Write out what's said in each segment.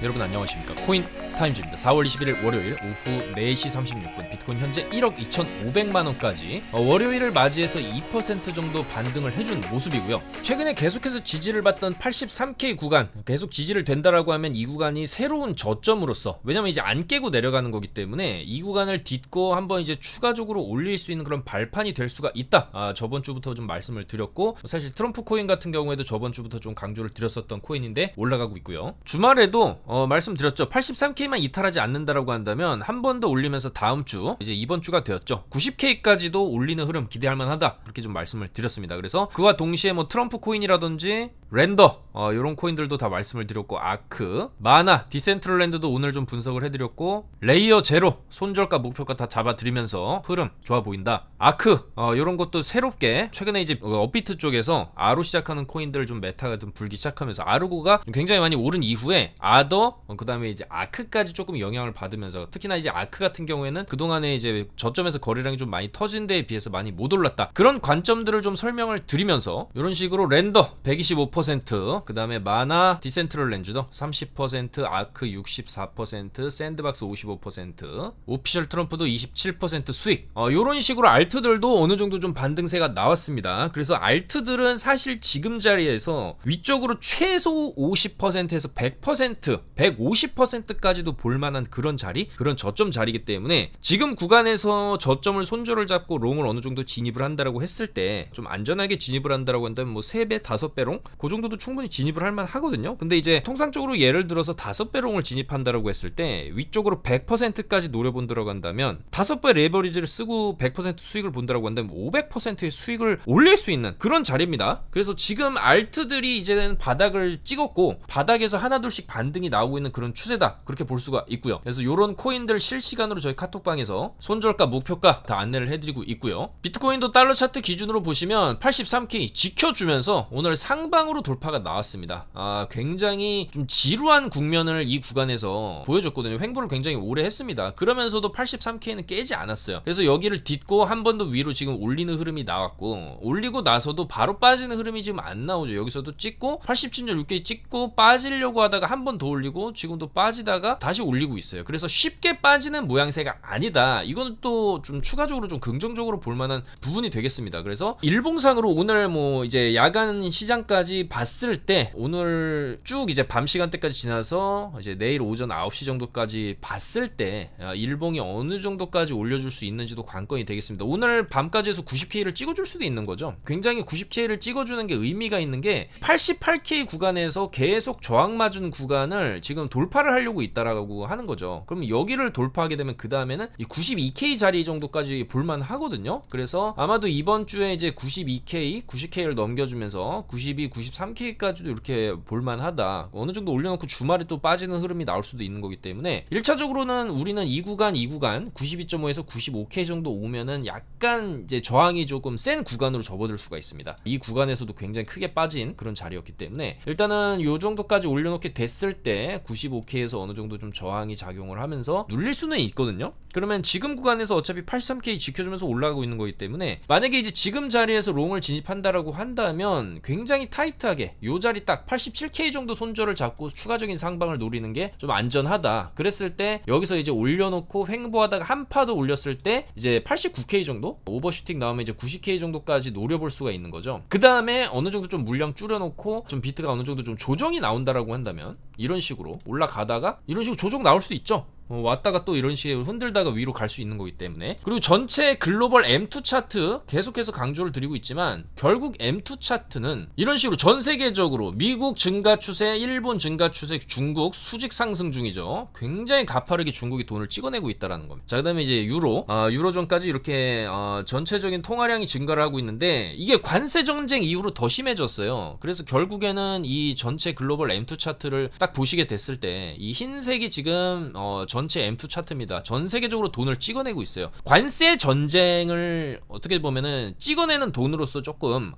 여러분 안녕하십니까. 코인 타임즈입니다. 4월 21일 월요일 오후 4시 36분 비트코인 현재 1억 2,500만원까지 월요일을 맞이해서 2% 정도 반등을 해준 모습이고요. 최근에 계속해서 지지를 받던 83K 구간 계속 지지를 된다라고 하면 이 구간이 새로운 저점으로서, 왜냐면 이제 안 깨고 내려가는 거기 때문에 이 구간을 딛고 한번 이제 추가적으로 올릴 수 있는 그런 발판이 될 수가 있다. 저번 주부터 좀 말씀을 드렸고, 사실 트럼프 코인 같은 경우에도 저번 주부터 좀 강조를 드렸었던 코인인데 올라가고 있고요. 주말에도 말씀드렸죠. 83K만 이탈하지 않는다라고 한다면 한 번 더 올리면서 다음 주, 이제 이번 주가 되었죠. 90K까지도 올리는 흐름 기대할 만하다, 그렇게 좀 말씀을 드렸습니다. 그래서 그와 동시에 뭐 트럼프 코인이라든지 랜더 이런 코인들도 다 말씀을 드렸고, 아크, 마나, 디센트럴랜드도 오늘 좀 분석을 해드렸고, 레이어 제로 손절가 목표가 다 잡아드리면서 흐름 좋아 보인다. 아크 이런 것도 새롭게 최근에 이제 업비트 쪽에서 아로 시작하는 코인들 좀 메타가 좀 불기 시작하면서 아르고가 굉장히 많이 오른 이후에 아더 그 다음에 이제 아크까지 조금 영향을 받으면서, 특히나 이제 아크 같은 경우에는 그동안에 이제 저점에서 거래량이 좀 많이 터진 데에 비해서 많이 못 올랐다, 그런 관점들을 좀 설명을 드리면서 이런 식으로 랜더 125%, 그 다음에 마나, 디센트럴랜드도 30%, 아크 64%, 샌드박스 55%, 오피셜 트럼프도 27% 수익, 이런 식으로 알트들도 어느 정도 좀 반등세가 나왔습니다. 그래서 알트들은 사실 지금 자리에서 위쪽으로 최소 50%에서 100%, 150%까지도 볼만한 그런 자리, 그런 저점 자리이기 때문에 지금 구간에서 저점을 손절을 잡고 롱을 어느 정도 진입을 한다라고 했을 때, 좀 안전하게 진입을 한다라고 한다면 뭐 3배, 5배롱? 그 정도도 충분히 진입을 할 만 하거든요. 근데 이제 통상적으로 예를 들어서 5배롱을 진입한다라고 했을 때 위쪽으로 100%까지 노려본다라고 한다면 5배 레버리지를 쓰고 100% 수익을 본다라고 한다면 500%의 수익을 올릴 수 있는 그런 자리입니다. 그래서 지금 알트들이 이제는 바닥을 찍었고 바닥에서 하나둘씩 반등이 나오고 있는 그런 추세다, 그렇게 볼 수가 있고요. 그래서 이런 코인들 실시간으로 저희 카톡방에서 손절가, 목표가 다 안내를 해드리고 있고요. 비트코인도 달러 차트 기준으로 보시면 83K 지켜주면서 오늘 상방으로 돌파가 나왔습니다. 굉장히 좀 지루한 국면을 이 구간에서 보여줬거든요. 횡보를 굉장히 오래 했습니다. 그러면서도 83K는 깨지 않았어요. 그래서 여기를 딛고 한 번 더 위로 지금 올리는 흐름이 나왔고, 올리고 나서도 바로 빠지는 흐름이 지금 안 나오죠. 여기서도 찍고 87.6K 찍고 빠지려고 하다가 한 번 더 올리고 지금도 빠지다가 다시 올리고 있어요. 그래서 쉽게 빠지는 모양새가 아니다. 이건 또 좀 추가적으로 좀 긍정적으로 볼만한 부분이 되겠습니다. 그래서 일봉상으로 오늘 뭐 이제 야간 시장까지 봤을 때, 오늘 쭉 이제 밤 시간대까지 지나서 이제 내일 오전 9시 정도까지 봤을 때 일봉이 어느 정도까지 올려줄 수 있는지도 관건이 되겠습니다. 오늘 밤까지 해서 90K를 찍어줄 수도 있는 거죠. 굉장히 90K를 찍어주는 게 의미가 있는 게 88K 구간에서 계속 저항 맞은 구간을 지금 돌파를 하려고 있다라고 하는 거죠. 그러면 여기를 돌파하게 되면 그 다음에는 이 92K 자리 정도까지 볼만 하거든요. 그래서 아마도 이번 주에 이제 92K, 90K를 넘겨주면서 92, 93K까지도 이렇게 볼만하다. 어느 정도 올려놓고 주말에 또 빠지는 흐름이 나올 수도 있는 거기 때문에 1차적으로는 우리는 이 구간 92.5에서 95K 정도 오면은 약간 이제 저항이 조금 센 구간으로 접어들 수가 있습니다. 이 구간에서도 굉장히 크게 빠진 그런 자리였기 때문에 일단은 요 정도까지 올려놓게 됐을 때 95K에서 어느 정도 좀 저항이 작용을 하면서 눌릴 수는 있거든요. 그러면 지금 구간에서 어차피 83K 지켜주면서 올라가고 있는 거기 때문에 만약에 이제 지금 자리에서 롱을 진입한다라고 한다면 굉장히 타이트하게 요 자리 딱 87K 정도 손절을 잡고 추가적인 상방을 노리는 게 좀 안전하다. 그랬을 때 여기서 이제 올려놓고 횡보하다가 한 파 더 올렸을 때 이제 89K 정도 오버슈팅 나오면 이제 90K 정도까지 노려볼 수가 있는 거죠. 그 다음에 어느 정도 좀 물량 줄여놓고 좀 비트가 어느 정도 좀 조정이 나온다라고 한다면 이런 식으로 올라가다가 이런 식으로 조정 나올 수 있죠. 왔다가 또 이런 식으로 흔들다가 위로 갈 수 있는 거기 때문에. 그리고 전체 글로벌 M2 차트 계속해서 강조를 드리고 있지만 결국 M2 차트는 이런 식으로 전 세계적으로 미국 증가 추세, 일본 증가 추세, 중국 수직 상승 중이죠. 굉장히 가파르게 중국이 돈을 찍어내고 있다라는 겁니다. 자, 그다음에 이제 유로존까지 이렇게 전체적인 통화량이 증가를 하고 있는데 이게 관세 전쟁 이후로 더 심해졌어요. 그래서 결국에는 이 전체 글로벌 M2 차트를 딱 보시게 됐을 때 이 흰색이 지금 전체 M2 차트입니다. 전 세계적으로 돈을 찍어내고 있어요. 관세 전쟁을 어떻게 보면은 찍어내는 돈으로서 조금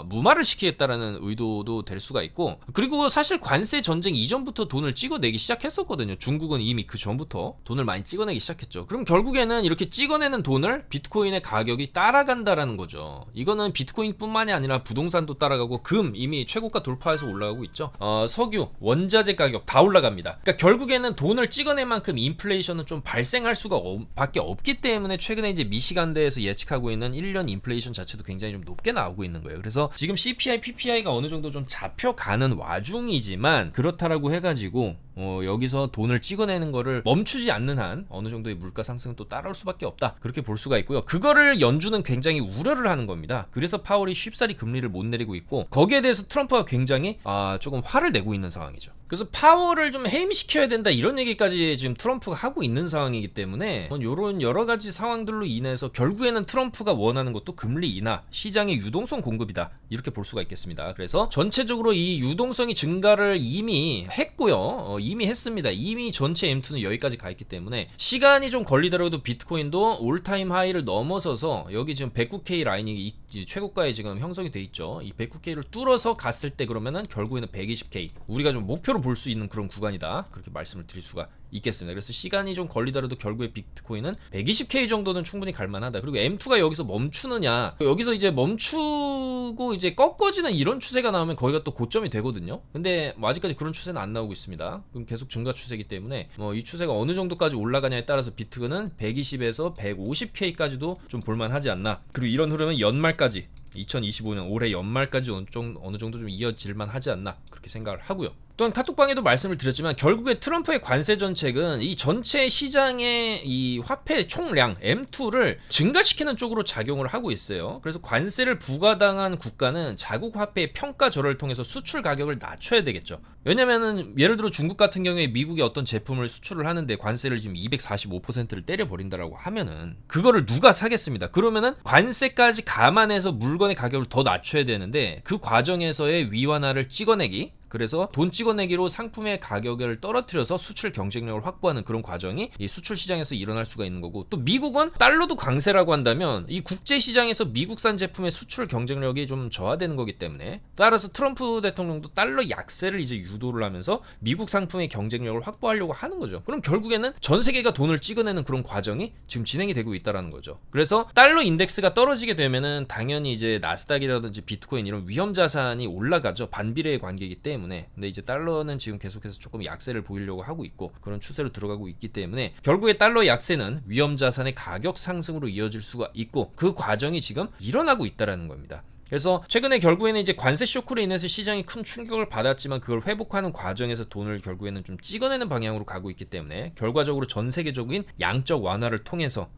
무마를 시키겠다라는 의도도 될 수가 있고, 그리고 사실 관세 전쟁 이전부터 돈을 찍어내기 시작했었거든요. 중국은 이미 그 전부터 돈을 많이 찍어내기 시작했죠. 그럼 결국에는 이렇게 찍어내는 돈을 비트코인의 가격이 따라간다라는 거죠. 이거는 비트코인뿐만이 아니라 부동산도 따라가고, 금 이미 최고가 돌파해서 올라가고 있죠. 석유, 원자재 가격 다 올라갑니다. 그러니까 결국에는 돈을 찍어낸 만큼 인플레이션은 좀 발생할 수가 밖에 없기 때문에 최근에 이제 미시간대에서 예측하고 있는 1년 인플레이션 자체도 굉장히 좀 높게 나오고 있는 거예요. 그래서 지금 CPI, PPI가 어느 정도 좀 잡혀가는 와중이지만, 그렇다라고 해가지고 여기서 돈을 찍어내는 거를 멈추지 않는 한 어느 정도의 물가 상승은 또 따라올 수밖에 없다, 그렇게 볼 수가 있고요. 그거를 연준은 굉장히 우려를 하는 겁니다. 그래서 파월이 쉽사리 금리를 못 내리고 있고, 거기에 대해서 트럼프가 굉장히 조금 화를 내고 있는 상황이죠. 그래서 파월을 좀 해임시켜야 된다, 이런 얘기까지 지금 트럼프가 하고 있는 상황이기 때문에 이런 여러 가지 상황들로 인해서 결국에는 트럼프가 원하는 것도 금리 인하, 시장의 유동성 공급이다, 이렇게 볼 수가 있겠습니다. 그래서 전체적으로 이 유동성이 증가를 이미 했고요. 이미 했습니다. 이미 전체 M2는 여기까지 가 있기 때문에 시간이 좀 걸리더라도 비트코인도 올타임 하이를 넘어서서 여기 지금 109K 라인이 최고가에 지금 형성이 돼 있죠. 이 109K를 뚫어서 갔을 때 그러면은 결국에는 120K, 우리가 좀 목표로 볼 수 있는 그런 구간이다, 그렇게 말씀을 드릴 수가 있겠습니다. 그래서 시간이 좀 걸리더라도 결국에 비트코인은 120K 정도는 충분히 갈만하다. 그리고 M2가 여기서 멈추느냐, 여기서 이제 멈추고 이제 꺾어지는 이런 추세가 나오면 거기가 또 고점이 되거든요. 근데 아직까지 그런 추세는 안 나오고 있습니다. 그럼 계속 증가 추세이기 때문에 이 추세가 어느 정도까지 올라가냐에 따라서 비트는 120에서 150K까지도 좀 볼만하지 않나. 그리고 이런 흐름은 연말까지, 2025년 올해 연말까지 어느 정도 좀 이어질만 하지 않나, 그렇게 생각을 하고요. 또한 카톡방에도 말씀을 드렸지만 결국에 트럼프의 관세 정책은 이 전체 시장의 이 화폐 총량 M2를 증가시키는 쪽으로 작용을 하고 있어요. 그래서 관세를 부과당한 국가는 자국 화폐의 평가 절하를 통해서 수출 가격을 낮춰야 되겠죠. 왜냐면은 예를 들어 중국 같은 경우에 미국에 어떤 제품을 수출을 하는데 관세를 지금 245%를 때려버린다라고 하면은 그거를 누가 사겠습니다. 그러면은 관세까지 감안해서 물건의 가격을 더 낮춰야 되는데, 그 과정에서의 위완화를 찍어내기, 그래서 돈 찍어내기로 상품의 가격을 떨어뜨려서 수출 경쟁력을 확보하는 그런 과정이 이 수출 시장에서 일어날 수가 있는 거고, 또 미국은 달러도 강세라고 한다면 이 국제 시장에서 미국산 제품의 수출 경쟁력이 좀 저하되는 거기 때문에, 따라서 트럼프 대통령도 달러 약세를 이제 유도를 하면서 미국 상품의 경쟁력을 확보하려고 하는 거죠. 그럼 결국에는 전 세계가 돈을 찍어내는 그런 과정이 지금 진행이 되고 있다라는 거죠. 그래서 달러 인덱스가 떨어지게 되면은 당연히 이제 나스닥이라든지 비트코인 이런 위험 자산이 올라가죠. 반비례의 관계이기 때문에. 근데 이제 달러는 지금 계속해서 조금 약세를 보이려고 하고 있고 그런 추세로 들어가고 있기 때문에 결국에 달러 약세는 위험 자산의 가격 상승으로 이어질 수가 있고, 그 과정이 지금 일어나고 있다라는 겁니다. 그래서 최근에 결국에는 이제 관세 쇼크로 인해서 시장이 큰 충격을 받았지만 그걸 회복하는 과정에서 돈을 결국에는 좀 찍어내는 방향으로 가고 있기 때문에 결과적으로 전 세계적인 양적 완화를 통해서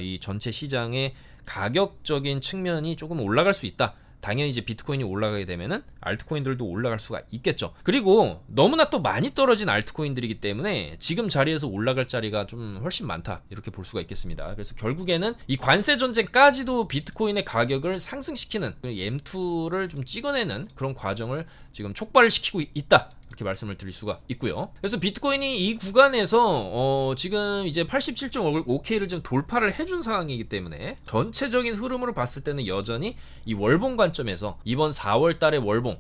이 전체 시장의 가격적인 측면이 조금 올라갈 수 있다. 당연히 이제 비트코인이 올라가게 되면은 알트코인들도 올라갈 수가 있겠죠. 그리고 너무나 또 많이 떨어진 알트코인들이기 때문에 지금 자리에서 올라갈 자리가 좀 훨씬 많다, 이렇게 볼 수가 있겠습니다. 그래서 결국에는 이 관세 전쟁까지도 비트코인의 가격을 상승시키는 M2를 좀 찍어내는 그런 과정을 지금 촉발을 시키고 있다, 이렇게 말씀을 드릴 수가 있고요. 그래서 비트코인이 이 구간에서 지금 이제 87.5K를 좀 돌파를 해준 상황이기 때문에 전체적인 흐름으로 봤을 때는 여전히 이 월봉 관점에서 이번 4월 달에 월봉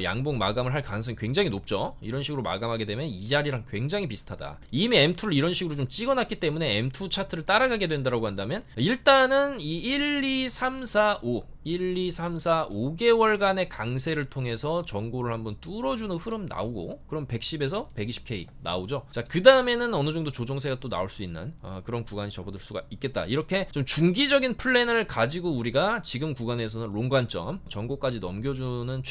양봉 마감을 할 가능성이 굉장히 높죠. 이런 식으로 마감하게 되면 이 자리랑 굉장히 비슷하다. 이미 M2를 이런 식으로 좀 찍어놨기 때문에 M2 차트를 따라가게 된다고 한다면 일단은 이 1, 2, 3, 4, 5개월간의 강세를 통해서 전고를 한번 뚫어주는 흐름 나오고, 그럼 110에서 120K 나오죠. 자, 그 다음에는 어느 정도 조정세가 또 나올 수 있는 그런 구간이 접어들 수가 있겠다. 이렇게 좀 중기적인 플랜을 가지고 우리가 지금 구간에서는 롱 관점, 전고까지 넘겨주는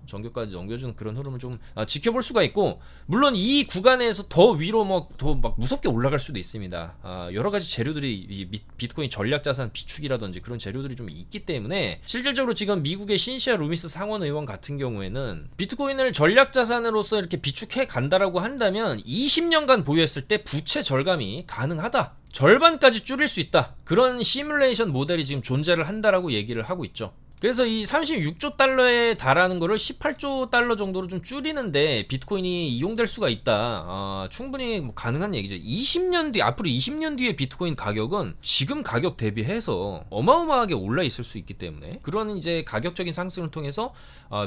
전고까지 넘겨주는 그런 흐름을 좀 지켜볼 수가 있고, 물론 이 구간에서 더 위로 더 무섭게 올라갈 수도 있습니다. 여러 가지 재료들이 이 비트코인 전략자산 비축이라든지 그런 재료들이 좀 있기 때문에 실질적으로 지금 미국의 신시아 루미스 상원 의원 같은 경우에는 비트코인을 전략자산으로서 이렇게 비축해 간다라고 한다면 20년간 보유했을 때 부채 절감이 가능하다, 절반까지 줄일 수 있다, 그런 시뮬레이션 모델이 지금 존재를 한다라고 얘기를 하고 있죠. 그래서 이 36조 달러에 달하는 거를 18조 달러 정도로 좀 줄이는데 비트코인이 이용될 수가 있다. 충분히 뭐 가능한 얘기죠. 20년 뒤, 앞으로 20년 뒤에 비트코인 가격은 지금 가격 대비해서 어마어마하게 올라 있을 수 있기 때문에 그런 이제 가격적인 상승을 통해서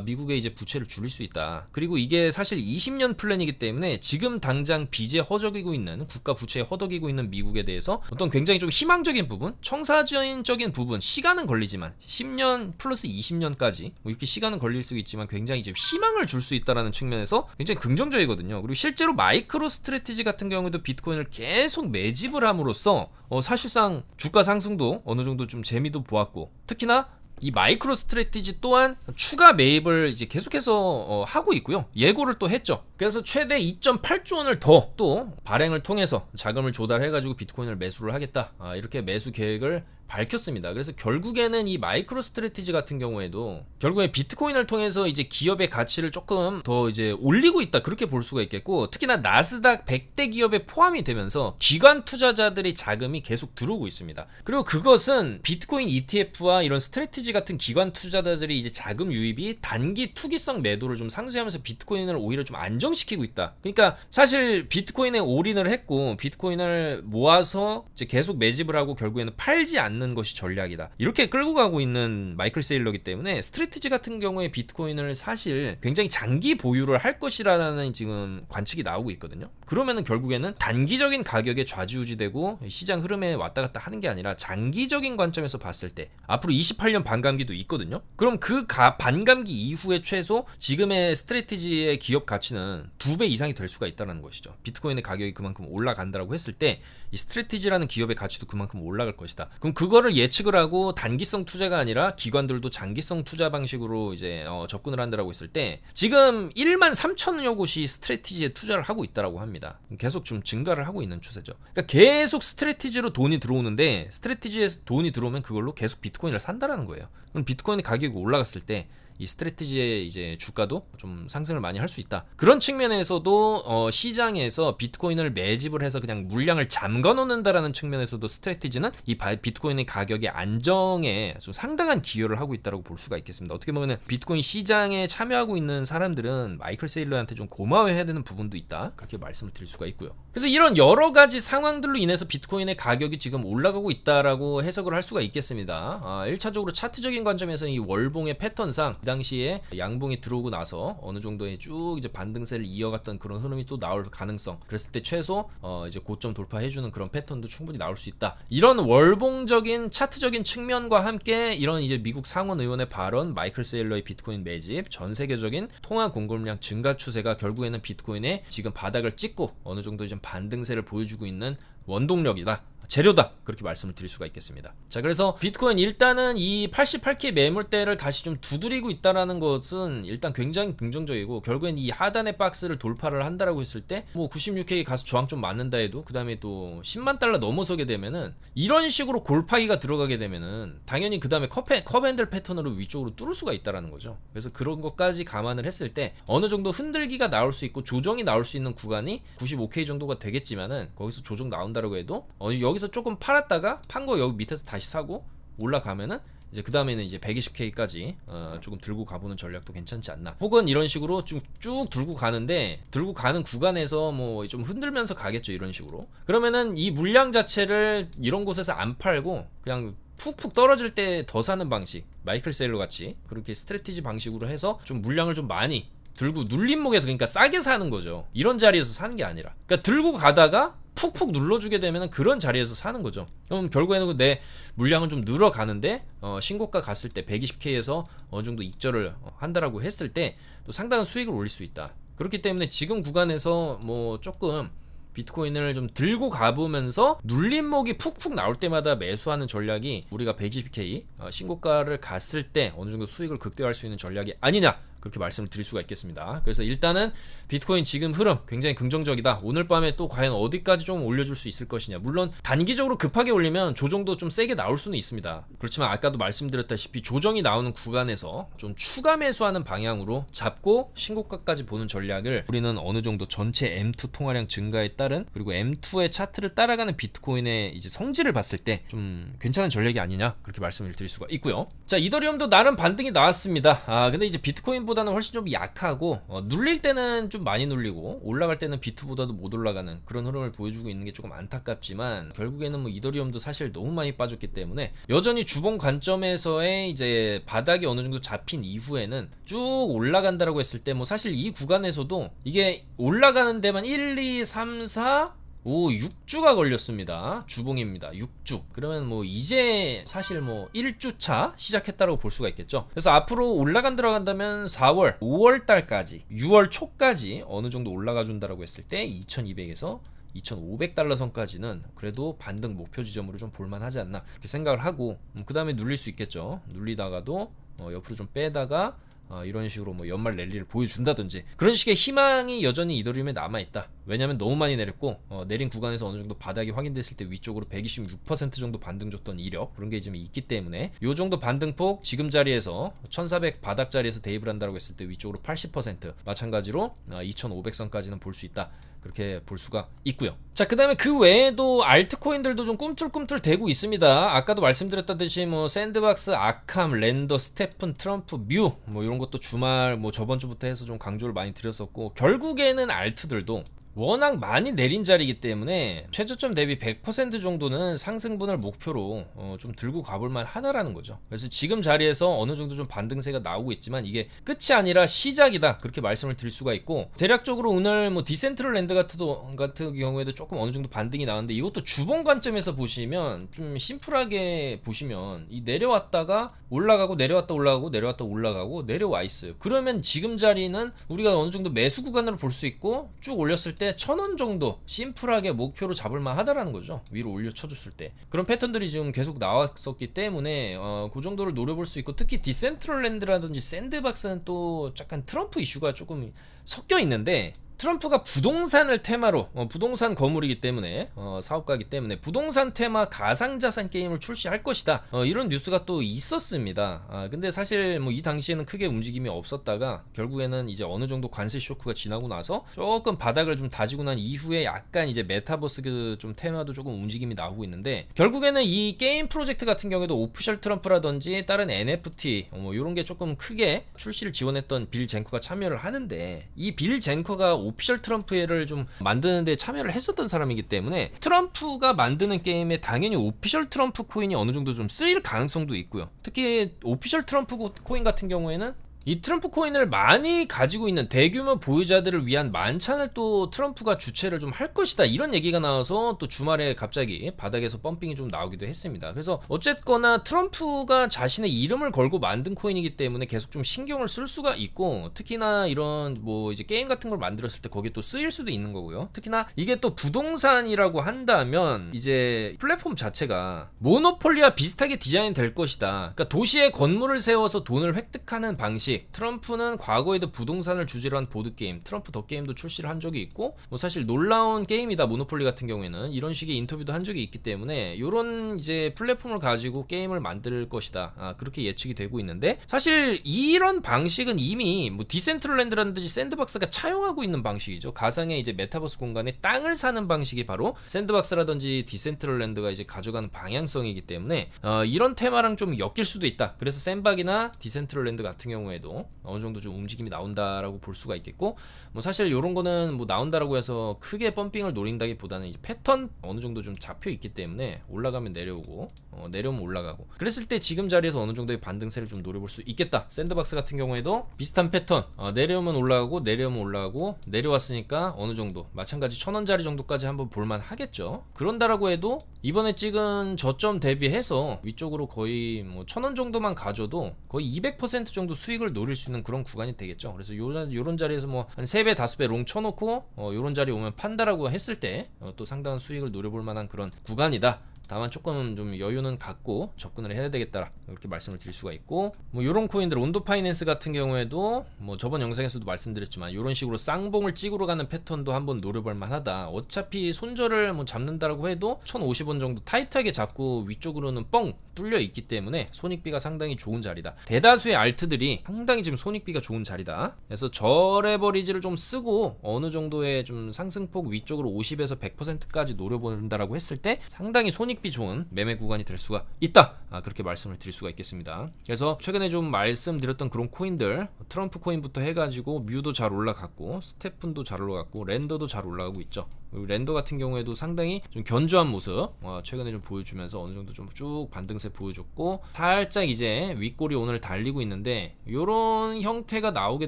미국의 이제 부채를 줄일 수 있다. 그리고 이게 사실 20년 플랜이기 때문에 지금 당장 빚에 허덕이고 있는, 국가 부채에 허덕이고 있는 미국에 대해서 어떤 굉장히 좀 희망적인 부분, 청사진적인 부분, 시간은 걸리지만 10년 플러스 20년까지 뭐 이렇게 시간은 걸릴 수 있지만 굉장히 이제 희망을 줄 수 있다라는 측면에서 굉장히 긍정적이거든요. 그리고 실제로 마이크로 스트래티지 같은 경우에도 비트코인을 계속 매집을 함으로써 사실상 주가 상승도 어느 정도 좀 재미도 보았고, 특히나 이 마이크로 스트래티지 또한 추가 매입을 이제 계속해서 하고 있고요. 예고를 또 했죠. 그래서 최대 2.8조 원을 더 또 발행을 통해서 자금을 조달해가지고 비트코인을 매수를 하겠다. 이렇게 매수 계획을 밝혔습니다. 그래서 결국에는 이 마이크로 스트래티지 같은 경우에도 결국에 비트코인을 통해서 이제 기업의 가치를 조금 더 이제 올리고 있다, 그렇게 볼 수가 있겠고, 특히나 나스닥 100대 기업에 포함이 되면서 기관 투자자들의 자금이 계속 들어오고 있습니다. 그리고 그것은 비트코인 ETF와 이런 스트래티지 같은 기관 투자자들이 이제 자금 유입이 단기 투기성 매도를 좀 상쇄하면서 비트코인을 오히려 좀 안정시키고 있다. 그러니까 사실 비트코인에 올인을 했고 비트코인을 모아서 이제 계속 매집을 하고 결국에는 팔지 않는 것이 전략이다, 이렇게 끌고 가고 있는 마이클 세일러기 때문에 스트래티지 같은 경우에 비트코인을 사실 굉장히 장기 보유를 할 것이라는 지금 관측이 나오고 있거든요. 그러면은 결국에는 단기적인 가격에 좌지우지되고 시장 흐름에 왔다 갔다 하는 게 아니라 장기적인 관점에서 봤을 때 앞으로 28년 반감기도 있거든요. 그럼 그 반감기 이후에 최소 지금의 스트래티지의 기업 가치는 2배 이상이 될 수가 있다는 것이죠. 비트코인의 가격이 그만큼 올라간다라고 했을 때 이 스트래티지라는 기업의 가치도 그만큼 올라갈 것이다. 그럼 그거를 예측을 하고 단기성 투자가 아니라 기관들도 장기성 투자 방식으로 이제 접근을 한다라고 했을 때 지금 1만 3천여 곳이 스트래티지에 투자를 하고 있다라고 합니다. 계속 좀 증가를 하고 있는 추세죠. 그러니까 계속 스트래티지로 돈이 들어오는데 스트래티지에서 돈이 들어오면 그걸로 계속 비트코인을 산다라는 거예요. 그럼 비트코인의 가격이 올라갔을 때 이 스트래티지의 이제 주가도 좀 상승을 많이 할 수 있다. 그런 측면에서도 시장에서 비트코인을 매집을 해서 그냥 물량을 잠궈 놓는다라는 측면에서도 스트래티지는 이 비트코인의 가격의 안정에 좀 상당한 기여를 하고 있다고 볼 수가 있겠습니다. 어떻게 보면은 비트코인 시장에 참여하고 있는 사람들은 마이클 세일러한테 좀 고마워해야 되는 부분도 있다, 그렇게 말씀을 드릴 수가 있고요. 그래서 이런 여러 가지 상황들로 인해서 비트코인의 가격이 지금 올라가고 있다라고 해석을 할 수가 있겠습니다. 1차적으로 차트적인 관점에서는 이 월봉의 패턴상 당시에 양봉이 들어오고 나서 어느 정도의 쭉 이제 반등세를 이어갔던 그런 흐름이 또 나올 가능성, 그랬을 때 최소 이제 고점 돌파해주는 그런 패턴도 충분히 나올 수 있다. 이런 월봉적인 차트적인 측면과 함께 이런 이제 미국 상원 의원의 발언, 마이클 세일러의 비트코인 매집, 전 세계적인 통화 공급량 증가 추세가 결국에는 비트코인의 지금 바닥을 찍고 어느 정도 좀 반등세를 보여주고 있는 원동력이다, 재료다, 그렇게 말씀을 드릴 수가 있겠습니다. 자, 그래서 비트코인 일단은 이 88K 매물대를 다시 좀 두드리고 있다라는 것은 일단 굉장히 긍정적이고, 결국엔 이 하단의 박스를 돌파를 한다라고 했을 때 뭐 96K 가서 저항 좀 맞는다 해도 그 다음에 또 10만 달러 넘어서게 되면은 이런 식으로 골파기가 들어가게 되면은 당연히 그 다음에 컵앤들 패턴으로 위쪽으로 뚫을 수가 있다라는 거죠. 그래서 그런 것까지 감안을 했을 때 어느 정도 흔들기가 나올 수 있고 조정이 나올 수 있는 구간이 95K 정도가 되겠지만은 거기서 조정 나온다라고 해도 여기서 조금 팔았다가 판 거 여기 밑에서 다시 사고 올라가면은 이제 그 다음에는 이제 120K까지 조금 들고 가보는 전략도 괜찮지 않나. 혹은 이런 식으로 쭉 들고 가는데 들고 가는 구간에서 뭐 좀 흔들면서 가겠죠, 이런 식으로. 그러면은 이 물량 자체를 이런 곳에서 안 팔고 그냥 푹푹 떨어질 때 더 사는 방식, 마이클 세일러 같이 그렇게 스트래티지 방식으로 해서 좀 물량을 좀 많이 들고 눌림목에서, 그러니까 싸게 사는 거죠. 이런 자리에서 사는 게 아니라, 그러니까 들고 가다가 푹푹 눌러주게 되면 그런 자리에서 사는 거죠. 그럼 결국에는 내 물량은 좀 늘어가는데 신고가 갔을 때 120K에서 어느 정도 익절을 한다라고 했을 때 또 상당한 수익을 올릴 수 있다. 그렇기 때문에 지금 구간에서 뭐 조금 비트코인을 좀 들고 가보면서 눌림목이 푹푹 나올 때마다 매수하는 전략이 우리가 120K 신고가를 갔을 때 어느 정도 수익을 극대화할 수 있는 전략이 아니냐, 그렇게 말씀을 드릴 수가 있겠습니다. 그래서 일단은 비트코인 지금 흐름 굉장히 긍정적이다. 오늘 밤에 또 과연 어디까지 좀 올려줄 수 있을 것이냐. 물론 단기적으로 급하게 올리면 조정도 좀 세게 나올 수는 있습니다. 그렇지만 아까도 말씀드렸다시피 조정이 나오는 구간에서 좀 추가 매수하는 방향으로 잡고 신고가까지 보는 전략을 우리는 어느 정도 전체 M2 통화량 증가에 따른, 그리고 M2의 차트를 따라가는 비트코인의 이제 성질을 봤을 때 좀 괜찮은 전략이 아니냐, 그렇게 말씀을 드릴 수가 있고요. 자, 이더리움도 나름 반등이 나왔습니다. 근데 이제 비트코인보다는 훨씬 좀 약하고 눌릴 때는 좀 많이 눌리고 올라갈 때는 비트보다도 못 올라가는 그런 흐름을 보여주고 있는 게 조금 안타깝지만, 결국에는 뭐 이더리움도 사실 너무 많이 빠졌기 때문에 여전히 주봉 관점에서의 이제 바닥이 어느 정도 잡힌 이후에는 쭉 올라간다라고 했을 때 뭐 사실 이 구간에서도 이게 올라가는 데만 1, 2, 3, 4 5, 6주가 걸렸습니다. 주봉입니다. 6주. 그러면 뭐 이제 사실 뭐 1주차 시작했다라고 볼 수가 있겠죠. 그래서 앞으로 올라간다고 한다면 4월, 5월 달까지, 6월 초까지 어느 정도 올라가 준다라고 했을 때 2200에서 2500달러 선까지는 그래도 반등 목표 지점으로 좀 볼만하지 않나, 그렇게 생각을 하고, 그 다음에 눌릴 수 있겠죠. 눌리다가도 옆으로 좀 빼다가 이런 식으로 뭐 연말 랠리를 보여준다든지 그런 식의 희망이 여전히 이더리움에 남아있다. 왜냐면 너무 많이 내렸고 내린 구간에서 어느 정도 바닥이 확인됐을 때 위쪽으로 126% 정도 반등 줬던 이력, 그런 게 지금 있기 때문에 요 정도 반등폭 지금 자리에서 1400 바닥 자리에서 대입을 한다고 했을 때 위쪽으로 80%, 마찬가지로 2500선까지는 볼 수 있다. 그렇게 볼 수가 있고요. 자, 그 다음에 그 외에도 알트코인들도 좀 꿈틀꿈틀 대고 있습니다. 아까도 말씀드렸다듯이 뭐 샌드박스, 아캄, 랜더, 스테픈, 트럼프, 뮤 뭐 이런 것도 주말 뭐 저번 주부터 해서 좀 강조를 많이 드렸었고, 결국에는 알트들도 워낙 많이 내린 자리이기 때문에 최저점 대비 100% 정도는 상승분을 목표로 좀 들고 가볼만 하다라는 거죠. 그래서 지금 자리에서 어느 정도 좀 반등세가 나오고 있지만 이게 끝이 아니라 시작이다, 그렇게 말씀을 드릴 수가 있고, 대략적으로 오늘 뭐 디센트럴랜드 같은 경우에도 조금 어느 정도 반등이 나왔는데, 이것도 주봉 관점에서 보시면 좀 심플하게 보시면 이 내려왔다가 올라가고 내려왔다 올라가고 내려왔다 올라가고 내려와 있어요. 그러면 지금 자리는 우리가 어느 정도 매수 구간으로 볼 수 있고, 쭉 올렸을 때 1000원 정도 심플하게 목표로 잡을만 하다라는 거죠. 위로 올려 쳐줬을 때 그런 패턴들이 지금 계속 나왔었기 때문에 그 정도를 노려볼 수 있고, 특히 디센트럴랜드라든지 샌드박스는 또 약간 트럼프 이슈가 조금 섞여 있는데, 트럼프가 부동산을 테마로 부동산 거물이기 때문에 사업가이기 때문에 부동산 테마 가상자산 게임을 출시할 것이다, 이런 뉴스가 또 있었습니다. 근데 사실 뭐 이 당시에는 크게 움직임이 없었다가 결국에는 이제 어느 정도 관세 쇼크가 지나고 나서 조금 바닥을 좀 다지고 난 이후에 약간 이제 메타버스 그 좀 테마도 조금 움직임이 나오고 있는데, 결국에는 이 게임 프로젝트 같은 경우에도 오피셜 트럼프라든지 다른 NFT 뭐 이런 게 조금 크게 출시를 지원했던 빌 젠커가 참여를 하는데, 이 빌 젠커가 오피셜 트럼프를 좀 만드는데 참여를 했었던 사람이기 때문에 트럼프가 만드는 게임에 당연히 오피셜 트럼프 코인이 어느 정도 좀 쓰일 가능성도 있고요. 특히 오피셜 트럼프 코인 같은 경우에는 이 트럼프 코인을 많이 가지고 있는 대규모 보유자들을 위한 만찬을 또 트럼프가 주최를 좀 할 것이다, 이런 얘기가 나와서 또 주말에 갑자기 바닥에서 펌핑이 좀 나오기도 했습니다. 그래서 어쨌거나 트럼프가 자신의 이름을 걸고 만든 코인이기 때문에 계속 좀 신경을 쓸 수가 있고, 특히나 이런 뭐 이제 게임 같은 걸 만들었을 때 거기에 또 쓰일 수도 있는 거고요. 특히나 이게 또 부동산이라고 한다면 이제 플랫폼 자체가 모노폴리와 비슷하게 디자인 될 것이다. 그러니까 도시에 건물을 세워서 돈을 획득하는 방식. 트럼프는 과거에도 부동산을 주제로 한 보드게임 트럼프 더 게임도 출시를 한 적이 있고, 뭐 사실 놀라운 게임이다 모노폴리 같은 경우에는 이런 식의 인터뷰도 한 적이 있기 때문에 이런 이제 플랫폼을 가지고 게임을 만들 것이다, 그렇게 예측이 되고 있는데, 사실 이런 방식은 이미 뭐 디센트럴랜드라든지 샌드박스가 차용하고 있는 방식이죠. 가상의 이제 메타버스 공간에 땅을 사는 방식이 바로 샌드박스라든지 디센트럴랜드가 이제 가져가는 방향성이기 때문에 이런 테마랑 좀 엮일 수도 있다. 그래서 샌박이나 디센트럴랜드 같은 경우에 어느 정도 좀 움직임이 나온다라고 볼 수가 있겠고, 뭐 사실 이런 거는 뭐 나온다라고 해서 크게 펌핑을 노린다기보다는 이제 패턴 어느 정도 좀 잡혀 있기 때문에 올라가면 내려오고 내려오면 올라가고, 그랬을 때 지금 자리에서 어느 정도의 반등세를 좀 노려볼 수 있겠다. 샌드박스 같은 경우에도 비슷한 패턴, 내려오면 올라가고 내려오면 올라가고 내려왔으니까 어느 정도 마찬가지 1000원짜리 정도까지 한번 볼만 하겠죠. 그런다라고 해도 이번에 찍은 저점 대비해서 위쪽으로 거의 뭐 1000원 정도만 가져도 거의 200% 정도 수익을 노릴 수 있는 그런 구간이 되겠죠. 그래서 요런 자리에서 뭐 한 3배 5배 롱 쳐놓고 요런 자리 오면 판다라고 했을 때 또 상당한 수익을 노려볼 만한 그런 구간이다, 다만 조금 좀 여유는 갖고 접근을 해야 되겠다 이렇게 말씀을 드릴 수가 있고, 뭐 요런 코인들 온도 파이낸스 같은 경우에도 뭐 저번 영상에서도 말씀드렸지만 요런 식으로 쌍봉을 찍으러 가는 패턴도 한번 노려볼 만하다. 어차피 손절을 뭐 잡는다라고 해도 1050원 정도 타이트하게 잡고 위쪽으로는 뻥 뚫려 있기 때문에 손익비가 상당히 좋은 자리다. 대다수의 알트들이 상당히 지금 손익비가 좋은 자리다. 그래서 저레버리지를 좀 쓰고 어느 정도의 좀 상승폭 위쪽으로 50에서 100%까지 노려본다라고 했을 때 상당히 손익비 좋은 매매 구간이 될 수가 있다. 그렇게 말씀을 드릴 수가 있겠습니다. 그래서 최근에 좀 말씀드렸던 그런 코인들, 트럼프 코인부터 해가지고 뮤도 잘 올라갔고 스테픈도 잘 올라갔고 랜더도 잘 올라가고 있죠. 그리고 랜더 같은 경우에도 상당히 좀 견조한 모습 최근에 좀 보여주면서 어느 정도 좀 쭉 반등세 보여줬고, 살짝 이제 윗골이 오늘 달리고 있는데 요런 형태가 나오게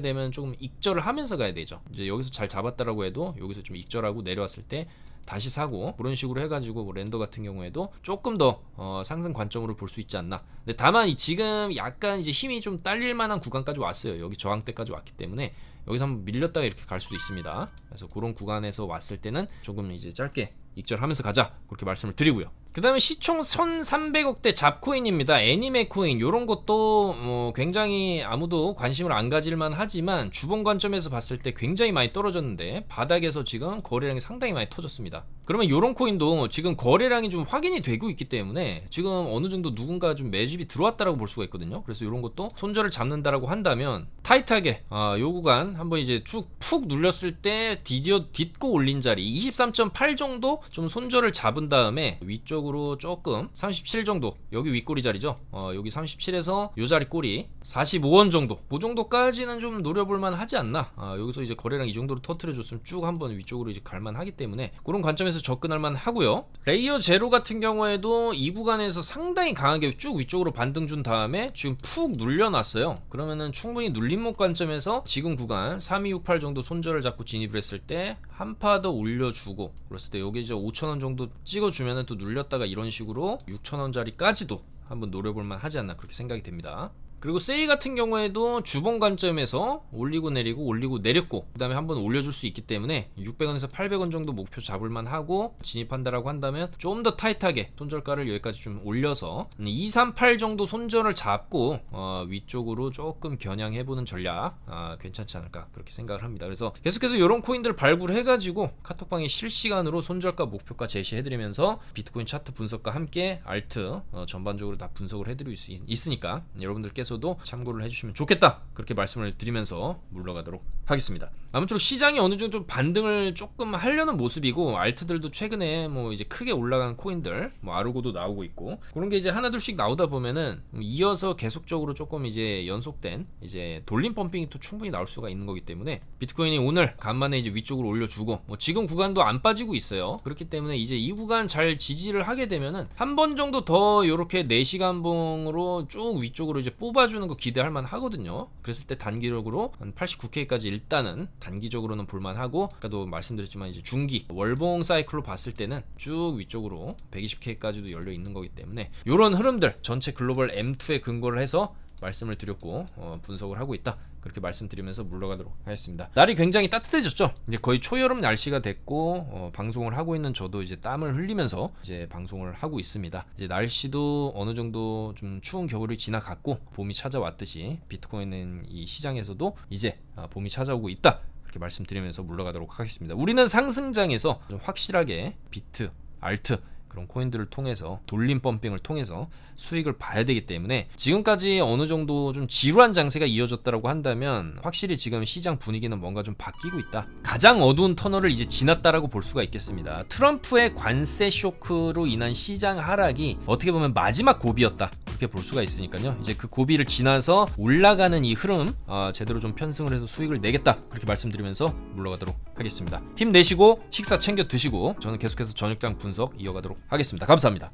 되면 조금 익절을 하면서 가야 되죠. 이제 여기서 잘 잡았다라고 해도 여기서 좀 익절하고 내려왔을 때 다시 사고, 그런 식으로 해가지고 뭐 랜더 같은 경우에도 조금 더 상승 관점으로 볼 수 있지 않나. 근데 다만 지금 약간 이제 힘이 좀 딸릴 만한 구간까지 왔어요. 여기 저항대까지 왔기 때문에 여기서 한번 밀렸다가 이렇게 갈 수도 있습니다. 그래서 그런 구간에서 왔을 때는 조금 이제 짧게 익절하면서 가자 그렇게 말씀을 드리고요. 그 다음에 시총 1300억대 잡코인입니다. 애니메 코인 요런 것도 뭐 굉장히 아무도 관심을 안 가질만 하지만 주봉 관점에서 봤을 때 굉장히 많이 떨어졌는데 바닥에서 지금 거래량이 상당히 많이 터졌습니다. 그러면 요런 코인도 지금 거래량이 좀 확인이 되고 있기 때문에 지금 어느 정도 누군가 좀 매집이 들어왔다라고 볼 수가 있거든요. 그래서 요런 것도 손절을 잡는다라고 한다면 타이트하게 요 구간 한번 이제 쭉 푹 눌렸을 때 드디어 딛고 올린 자리 23.8 정도 좀 손절을 잡은 다음에 위쪽으로 조금 37 정도, 여기 윗꼬리 자리죠. 여기 37에서 요 자리 꼬리 45원 정도, 그 정도까지는 좀 노려볼만 하지 않나. 여기서 이제 거래량 이 정도로 터트려줬으면 쭉 한번 위쪽으로 이제 갈만 하기 때문에 그런 관점에서 접근할 만 하고요. 레이어 제로 같은 경우에도 이 구간에서 상당히 강하게 쭉 위쪽으로 반등 준 다음에 지금 푹 눌려놨어요. 그러면은 충분히 눌림목 관점에서 지금 구간 3268 정도 손절을 잡고 진입을 했을 때 한 파 더 올려주고, 그랬을 때 여기 이제 5,000원 정도 찍어주면은 또 눌렸다가 이런 식으로 6,000원짜리까지도 한번 노려볼만 하지 않나 그렇게 생각이 됩니다. 그리고 세일 같은 경우에도 주봉 관점에서 올리고 내리고 올리고 내렸고 그 다음에 한번 올려줄 수 있기 때문에 600원에서 800원 정도 목표 잡을만 하고 진입한다라고 한다면 좀 더 타이트하게 손절가를 여기까지 좀 올려서 238 정도 손절을 잡고 위쪽으로 조금 겨냥해보는 전략 괜찮지 않을까 그렇게 생각을 합니다. 그래서 계속해서 이런 코인들 발굴해가지고 카톡방에 실시간으로 손절가 목표가 제시해드리면서 비트코인 차트 분석과 함께 알트 전반적으로 다 분석을 해드릴 수 있으니까 여러분들께서 도 참고를 해주시면 좋겠다 그렇게 말씀을 드리면서 물러가도록 하겠습니다. 아무쪼록 시장이 어느 정도 좀 반등을 조금 하려는 모습이고, 알트들도 최근에 뭐 이제 크게 올라간 코인들 뭐 아르고도 나오고 있고 그런 게 이제 하나둘씩 나오다 보면은 이어서 계속적으로 조금 이제 연속된 이제 돌림 펌핑이 또 충분히 나올 수가 있는 거기 때문에 비트코인이 오늘 간만에 이제 위쪽으로 올려주고 뭐 지금 구간도 안 빠지고 있어요. 그렇기 때문에 이제 이 구간 잘 지지를 하게 되면은 한 번 정도 더 이렇게 4시간 봉으로 쭉 위쪽으로 이제 뽑아주는 거 기대할 만 하거든요. 그랬을 때 단기적으로 한 89K까지 일단은 단기적으로는 볼만하고, 아까도 말씀드렸지만 이제 중기 월봉 사이클로 봤을 때는 쭉 위쪽으로 120K까지도 열려 있는 거기 때문에 이런 흐름들 전체 글로벌 M2에 근거를 해서 말씀을 드렸고 분석을 하고 있다 그렇게 말씀드리면서 물러가도록 하겠습니다. 날이 굉장히 따뜻해졌죠. 이제 거의 초여름 날씨가 됐고 방송을 하고 있는 저도 이제 땀을 흘리면서 이제 방송을 하고 있습니다. 이제 날씨도 어느 정도 좀 추운 겨울이 지나갔고 봄이 찾아왔듯이 비트코인은 이 시장에서도 이제 봄이 찾아오고 있다 그렇게 말씀드리면서 물러가도록 하겠습니다. 우리는 상승장에서 좀 확실하게 비트, 알트 그런 코인들을 통해서 돌림 펌핑을 통해서 수익을 봐야 되기 때문에 지금까지 어느 정도 좀 지루한 장세가 이어졌다라고 한다면 확실히 지금 시장 분위기는 뭔가 좀 바뀌고 있다. 가장 어두운 터널을 이제 지났다라고 볼 수가 있겠습니다. 트럼프의 관세 쇼크로 인한 시장 하락이 어떻게 보면 마지막 고비였다 그렇게 볼 수가 있으니까요. 이제 그 고비를 지나서 올라가는 이 흐름 제대로 좀 편승을 해서 수익을 내겠다 그렇게 말씀드리면서 물러가도록 하겠습니다. 힘내시고 식사 챙겨 드시고 저는 계속해서 저녁장 분석 이어가도록 하겠습니다. 감사합니다.